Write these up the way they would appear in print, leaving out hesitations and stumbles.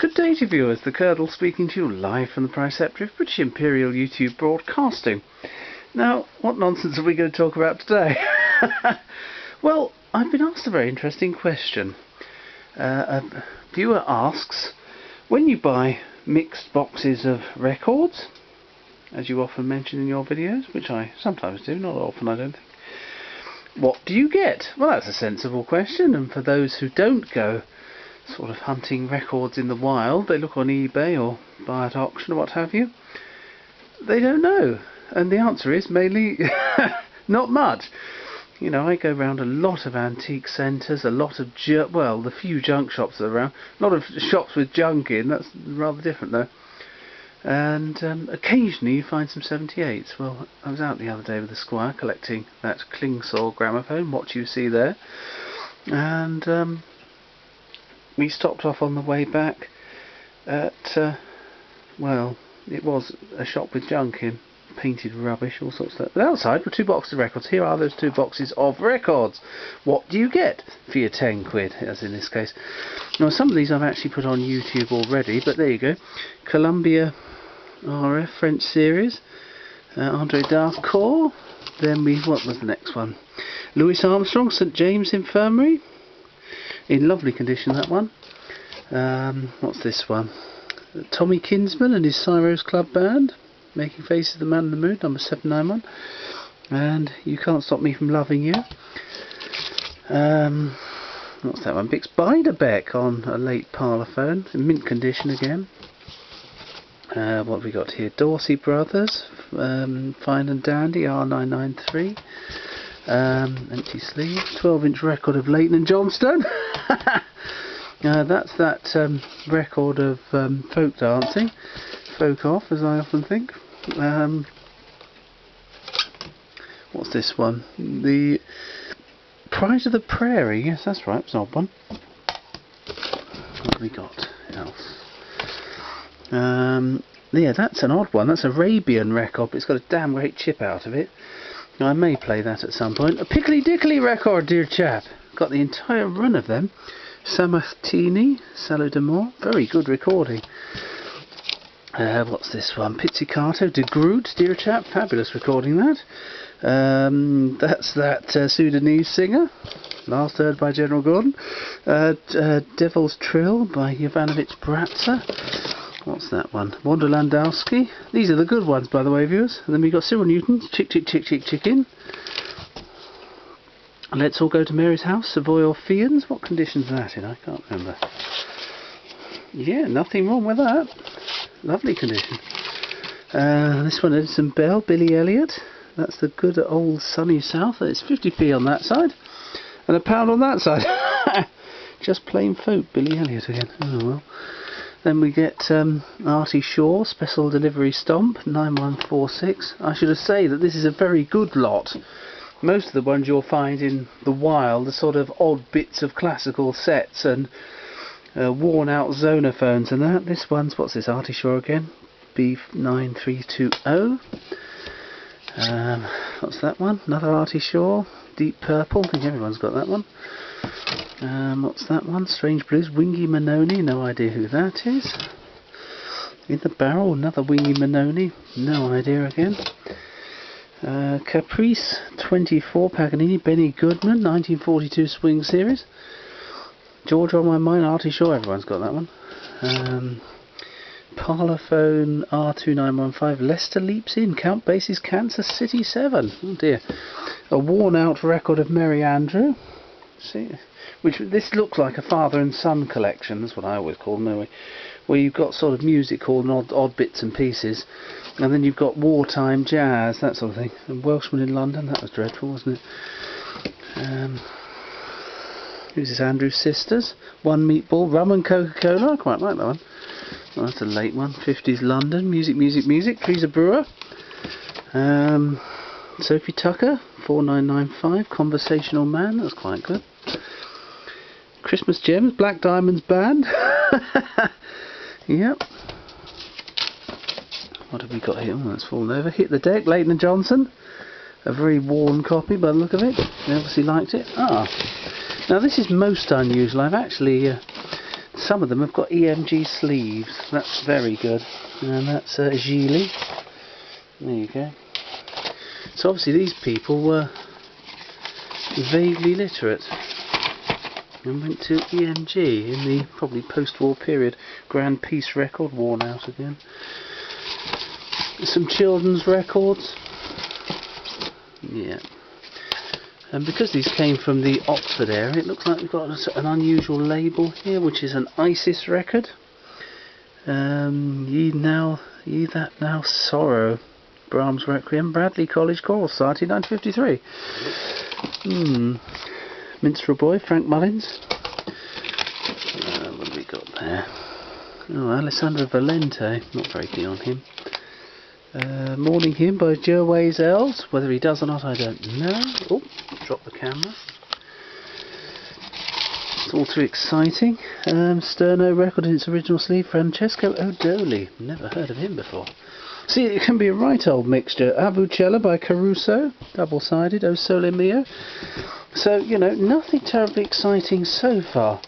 Good day to viewers, the Curdle speaking to you live from the Preceptory of British Imperial YouTube Broadcasting. Now, what nonsense are we going to talk about today? Well, I've been asked a very interesting question. A viewer asks, when you buy mixed boxes of records, as you often mention in your videos, which I sometimes do, not often I don't think, what do you get? Well, that's a sensible question, and for those who don't go sort of hunting records in the wild, they look on eBay or buy at auction or what have you, they don't know. And the answer is mainly not much. You know, I go around a lot of antique centres, a lot of the few junk shops that are around, a lot of shops with junk in, that's rather different though. And occasionally you find some 78s. Well, I was out the other day with the Squire collecting that Klingsor Gramophone, what you see there, and we stopped off on the way back at, well, it was a shop with junk in, painted rubbish, all sorts of stuff. But outside were 2 boxes of records. Here are those 2 boxes of records. What do you get for your 10 quid, as in this case? Now, some of these I've actually put on YouTube already, but there you go. Columbia RF French series, Andre Darcourt. Then what was the next one? Louis Armstrong, St James Infirmary. In lovely condition, that one. What's this one? Tommy Kinsman and his Cyros Club Band, Making Faces of the Man in the Moon, number 791. And You Can't Stop Me From Loving You. What's that one? Bix Beiderbecke on a late parlophone, in mint condition again. What have we got here? Dorsey Brothers, Fine and Dandy, R993. Empty sleeve, 12-inch record of Leighton and Johnstone. That's that record of folk dancing, folk off, as I often think. What's this one? The Pride of the Prairie. Yes, that's right. It's an odd one. What have we got else? Yeah, that's an odd one. That's Arabian record, but it's got a damn great chip out of it. I may play that at some point. A Pickly Dickly record, dear chap. Got the entire run of them. Sammartini, Salo d'Amore. Very good recording. What's this one? Pizzicato, De Groot, dear chap. Fabulous recording that. That's that Sudanese singer. Last heard by General Gordon. Devil's Trill by Jovanovic Bratza. What's that one? Wonderlandowski. These are the good ones, by the way, viewers. And then we've got Cyril Newton, Chick Chick Chick Chick Chicken. Let's All Go to Mary's House, Savoy Orpheans. What condition's that in? I can't remember. Yeah, nothing wrong with that. Lovely condition. This one, Edison Bell, Billy Elliot. That's the good old sunny south. It's 50p on that side, and £1 on that side. Just plain folk, Billy Elliot again. Oh well. Then we get Artie Shaw, Special Delivery Stomp, 9146. I should say that this is a very good lot. Most of the ones you'll find in the wild are sort of odd bits of classical sets and worn out zonophones and that. This one's, what's this, Artie Shaw again? B9320. What's that one? Another Artie Shaw, Deep Purple. I think everyone's got that one. What's that one? Strange Blues, Wingy Manoni, no idea who that is. In the Barrel, another Wingy Manoni, no idea again. Caprice 24, Paganini, Benny Goodman, 1942 Swing Series. Georgia on My Mind, Artie Shaw, everyone's got that one. Parlophone R2915, Leicester Leaps In, Count Basie's Kansas City 7. Oh dear. A worn out record of Merry Andrew. See, which this looks like a father and son collection, that's what I always call them anyway, where you've got sort of music and odd bits and pieces, and then you've got wartime jazz, that sort of thing. And Welshman in London, that was dreadful, wasn't it? Who's this? Andrew's Sisters, One Meatball, Rum and Coca-Cola. I quite like that one. Oh, that's a late one. 50s London, Music, Teresa Brewer. Sophie Tucker, 4995, Conversational Man, that's quite good. Christmas Gems, Black Diamonds Band. Yep. What have we got here? Oh, that's fallen over. Hit the Deck, Leighton and Johnson. A very worn copy by the look of it. They obviously liked it. Now this is most unusual. I've actually some of them have got EMG sleeves. That's very good. And that's Gili. There you go. So obviously these people were vaguely literate and went to EMG in the probably post-war period. Grand Peace record, worn out again. Some children's records. Yeah. And because these came from the Oxford area, it looks like we've got an unusual label here, which is an ISIS record. Ye That Now Sorrow, Brahms Requiem, Bradley College Choral Society, 1953. Minstrel Boy, Frank Mullins. What have we got there? Oh, Alessandro Valente, not very keen on him. Morning Hymn by Gerways Elves. Whether he does or not, I don't know. Oh, drop the camera. It's all too exciting. Sterno record in its original sleeve. Francesco Odoli. Never heard of him before. See, it can be a right old mixture. Avucella by Caruso. Double-sided. O Sole Mio. So, you know, nothing terribly exciting so far.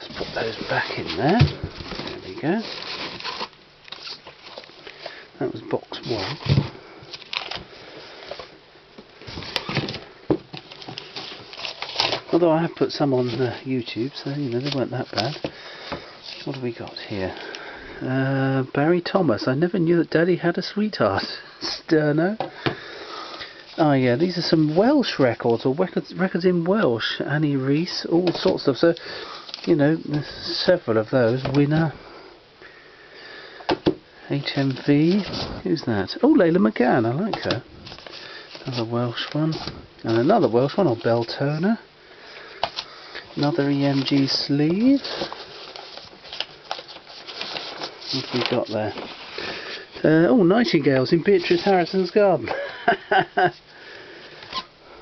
Let's put those back in there. There we go. That was box 1. Although I have put some on YouTube, so you know they weren't that bad. What have we got here? Barry Thomas. I never knew that Daddy had a sweetheart. Sterno. Oh yeah, these are some Welsh records, or records in Welsh. Annie Reese, all sorts of stuff. So, you know, there's several of those. Winner. HMV, who's that? Oh, Layla McGann, I like her. Another Welsh one. And another Welsh one, or Beltona. Another EMG sleeve. What have we got there? Oh, Nightingales in Beatrice Harrison's garden.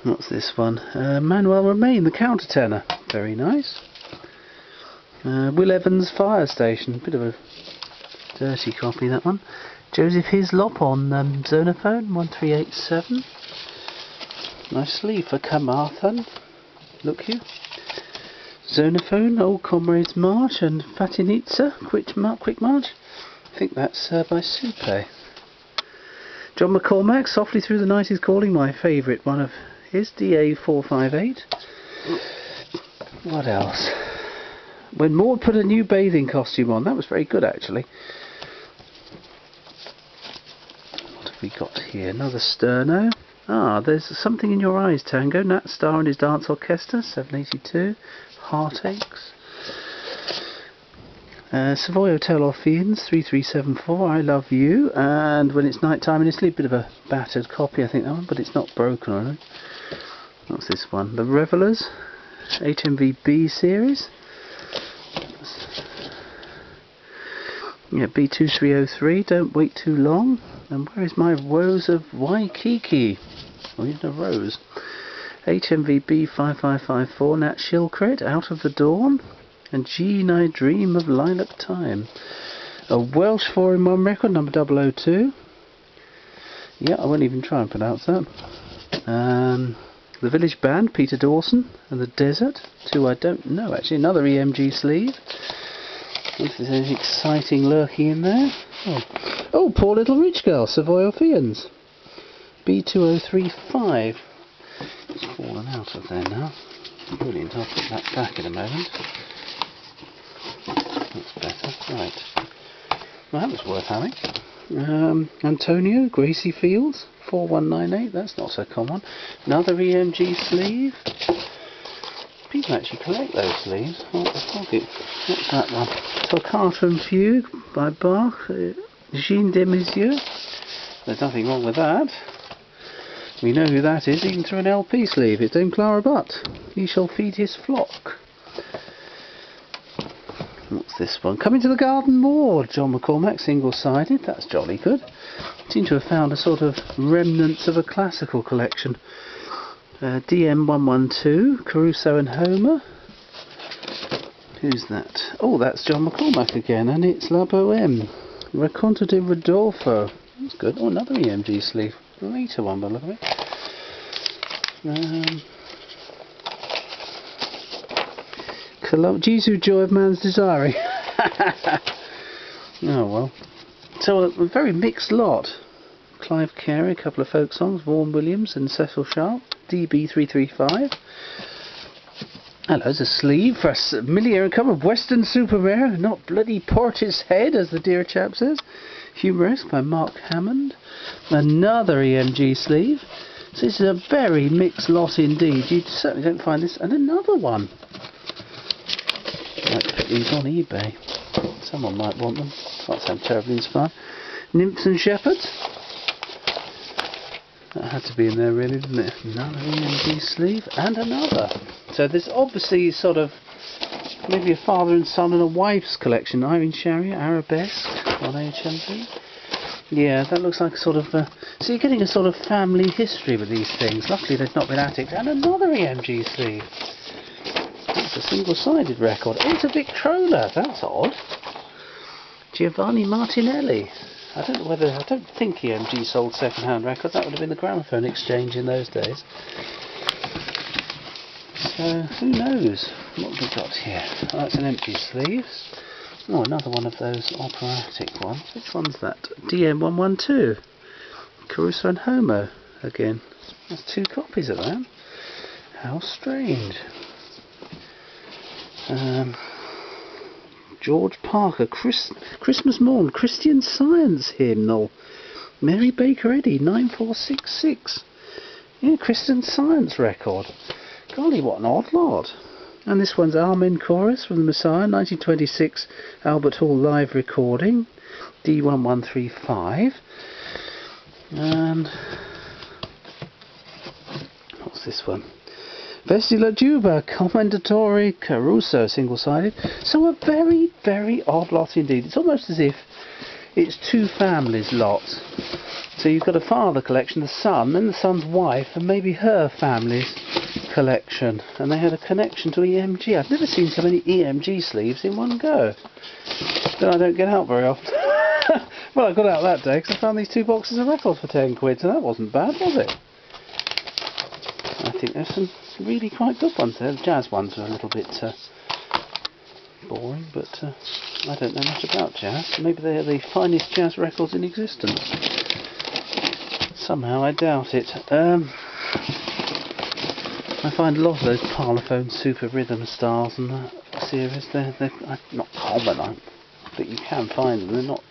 What's this one? Manuel Romain, the countertenor. Very nice. Will Evans Fire Station. Bit of a dirty copy, that one. Joseph Hislop on Zonophone, 1387. Nice sleeve for Carmarthen. Look you. Zonophone, Old Comrades March, and Fatinitza, Quick March. I think that's by Supe. John McCormack, Softly Through the Night Is Calling, my favourite one of his, DA458. What else? When Maud put a new bathing costume on, that was very good actually. What have we got here? Another Sterno. Ah, there's Something in Your Eyes, Tango, Nat Starr and his Dance Orchestra, 782. Heartaches. Savoy Hotel Orpheans, 3374, I Love You, and When It's Night Time in Italy, a bit of a battered copy I think that one, but it's not broken or anything. What's this one? The Revellers, HMV series. Yeah, B2303, Don't Wait Too Long. And Where Is My Rose of Waikiki? Oh, here's no rose. HMV B5554, Nat Shilkret, Out of the Dawn. And Jean, I Dream of Lilac Time. A Welsh 4-in-1 record, number 002. Yeah, I won't even try and pronounce that. The Village Band, Peter Dawson, and The Desert. 2 I don't know, actually. Another EMG sleeve. If there's anything exciting lurking in there. Oh, Poor Little Rich Girl, Savoy Orpheans. B2035. It's fallen out of there now. Brilliant, I'll put that back in a moment. That's better, right. Well, that was worth having. Antonio, Gracie Fields, 4198, that's not so common. Another EMG sleeve. People actually collect those sleeves. What's that one? Toccata and Fugue by Bach, Jean de Messieurs. There's nothing wrong with that. We know who that is, even through an LP sleeve. It's Dame Clara Butt. He Shall Feed His Flock. What's this one? Coming to the Garden More, John McCormack, single-sided. That's jolly good. Seem to have found a sort of remnants of a classical collection. DM112, Caruso and Homer. Who's that? Oh, that's John McCormack again, and it's La Boheme. Racconto di Rodolfo. That's good. Oh, another EMG sleeve. Later one, by the look of it. Jesu, joy of man's desiring. Oh well. So a very mixed lot. Clive Carey, a couple of folk songs, Vaughan Williams and Cecil Sharp, DB335. Hello, there's a sleeve for a familiar cover of Western Supermare, not bloody Portishead, as the dear chap says. Humoresque by Mark Hammond. Another EMG sleeve. So this is a very mixed lot indeed. You certainly don't find this. And another one. Might put these on eBay. Someone might want them. Can't sound terribly inspired. Nymphs and Shepherds. That had to be in there really, didn't it? Another EMG sleeve. And another. So there's obviously sort of maybe a father and son and a wife's collection. Irene Sharia, Arabesque on HMV. Yeah, that looks like a sort of... so you're getting a sort of family history with these things. Luckily they've not been attics. And another EMG sleeve. That's a single-sided record. Oh, it's a Victrola. That's odd. Giovanni Martinelli. I don't think EMG sold second-hand records. That would have been the gramophone exchange in those days. So, who knows? What have we got here? Oh, that's an empty sleeve. Oh, another one of those operatic ones. Which one's that? DM112. Caruso and Homo again. There's 2 copies of that. How strange. George Parker, Christmas Morn, Christian Science Hymnal. Mary Baker Eddy, 9466. Yeah, Christian Science record. Golly, what an odd lot. And this one's Amen Chorus from the Messiah, 1926 Albert Hall live recording, D1135. And what's this one? Vesti La Juba, Commendatore Caruso, single-sided. So a very, very odd lot indeed. It's almost as if it's 2 families' lots. So you've got a father collection, the son, then the son's wife, and maybe her family's collection. And they had a connection to EMG. I've never seen so many EMG sleeves in one go. Then I don't get out very often. Well, I got out that day because I found these 2 boxes of records for 10 quid, so that wasn't bad, was it? I think there's some really quite good ones there. The jazz ones are a little bit boring, but I don't know much about jazz. Maybe they're the finest jazz records in existence. Somehow I doubt it. I find a lot of those Parlophone Super Rhythm Stars and that series, they're not common, but you can find them. They're not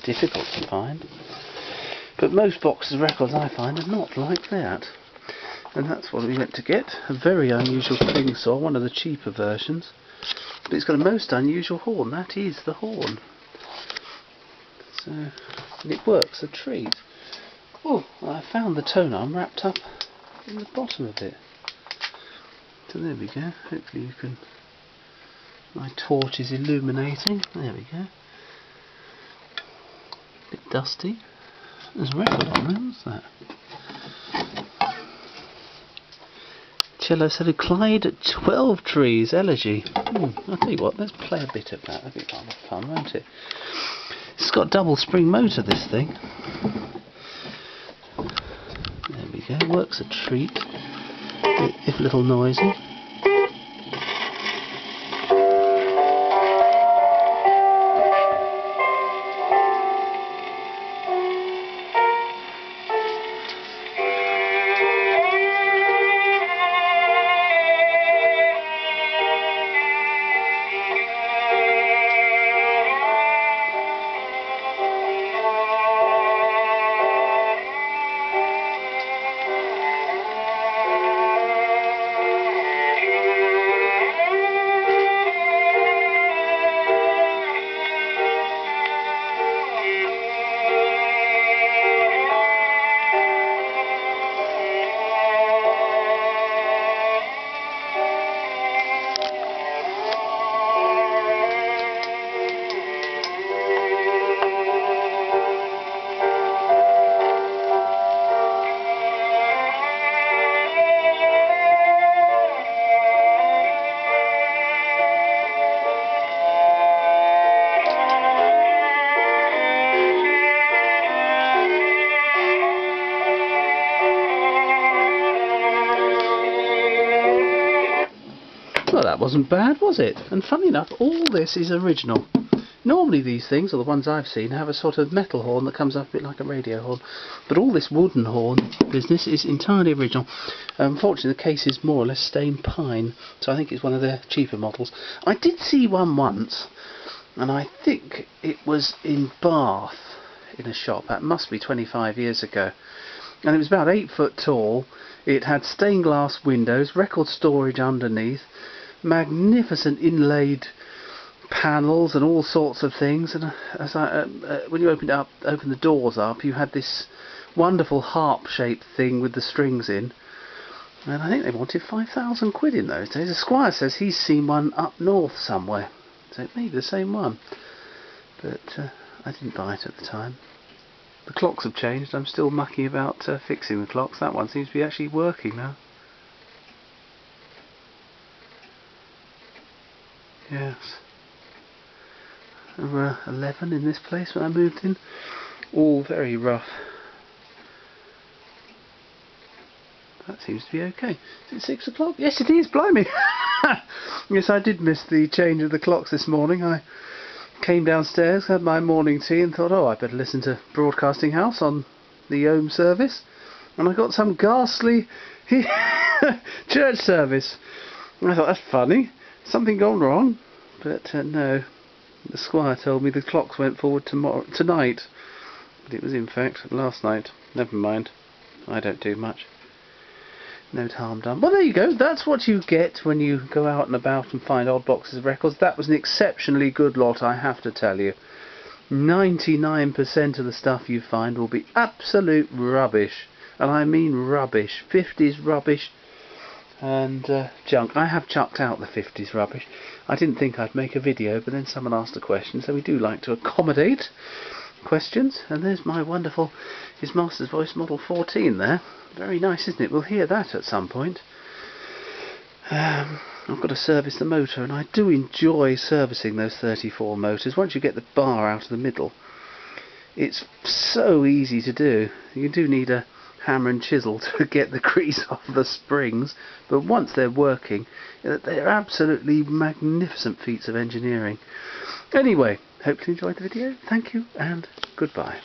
difficult to find. But most boxes of records I find are not like that. And that's what we went to get. A very unusual Klingsor, one of the cheaper versions. But it's got a most unusual horn. That is the horn. So, and it works a treat. Oh, I found the tone arm wrapped up in the bottom of it. So there we go. Hopefully you can... My torch is illuminating. There we go. Bit dusty. There's a record on there. What's that? Cello said Clyde 12 Trees Elegy. I'll tell you what, let's play a bit of that. That'll be rather fun, won't it? It's got double spring motor, this thing. There we go, works a treat, if a little noisy. that wasn't bad, was it? And funny enough, all this is original. Normally these things, or the ones I've seen, have a sort of metal horn that comes up a bit like a radio horn. But all this wooden horn business is entirely original. Unfortunately, the case is more or less stained pine, so I think it's one of their cheaper models. I did see one once, and I think it was in Bath, in a shop. That must be 25 years ago. And it was about 8 foot tall. It had stained glass windows, record storage underneath, magnificent inlaid panels and all sorts of things, and when you opened the doors up, you had this wonderful harp-shaped thing with the strings in, and I think they wanted 5,000 quid in those days. The squire says he's seen one up north somewhere, so it may be the same one, but I didn't buy it at the time. The clocks have changed. I'm still mucking about fixing the clocks. That one seems to be actually working now. Yes. There were 11 in this place when I moved in, all very rough. That seems to be okay. Is it 6 o'clock? Yes it is, blimey! Yes, I did miss the change of the clocks this morning. I came downstairs, had my morning tea and thought, oh, I better listen to Broadcasting House on the Ohm service, and I got some ghastly church service. And I thought, that's funny, something gone wrong, but no. The squire told me the clocks went forward tonight, but it was in fact last night. Never mind, I don't do much. No harm done. Well, there you go. That's what you get when you go out and about and find odd boxes of records. That was an exceptionally good lot, I have to tell you. 99% of the stuff you find will be absolute rubbish, and I mean rubbish. 50s rubbish and junk. I have chucked out the 50s rubbish. I didn't think I'd make a video, but then someone asked a question, so we do like to accommodate questions. And there's my wonderful His Master's Voice Model 14 there. Very nice, isn't it? We'll hear that at some point. I've got to service the motor, and I do enjoy servicing those 34 motors. Once you get the bar out of the middle, it's so easy to do. You do need a hammer and chisel to get the grease off the springs, but once they're working, they're absolutely magnificent feats of engineering. Anyway, hope you enjoyed the video. Thank you and goodbye.